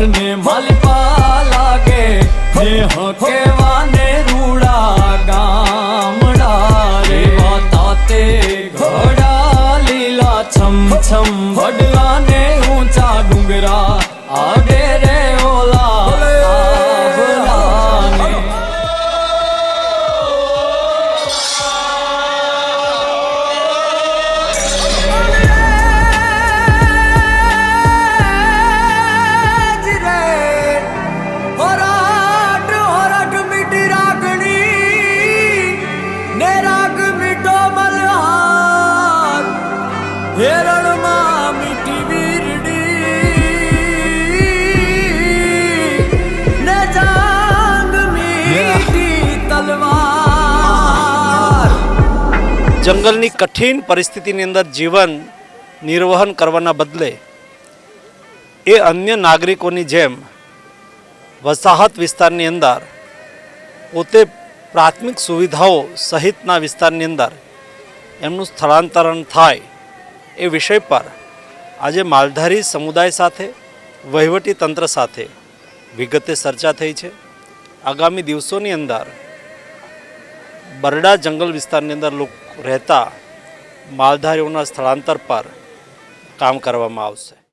ने मालपा लागे ने हकेवाने रूड़ा गामड़ा रे वाताते घोड़ा लीला छम छम वडला ने ऊंचा डूंगरा आगे रे ओला हेरण मां मीठी वीरडी ने जांग मीठी तलवार। जंगलनी कठिन परिस्थितिनी अंदर जीवन निर्वहन करवाना बदले ए अन्य नागरिकोनी जेम वसाहत विस्तारनी अंदर पोते प्राथमिक सुविधाओ सहितना विस्तारनी अंदर एमनुं स्थलांतरण थाय ए विषय पर आज मालधारी समुदाय साथे वहीवटी तंत्र साथे विगते चर्चा थई छे। आगामी दिवसोनी अंदर बरडा जंगल विस्तारनी अंदर लोग रहता मालधारीओना स्थलांतर पर काम करवामां आवशे।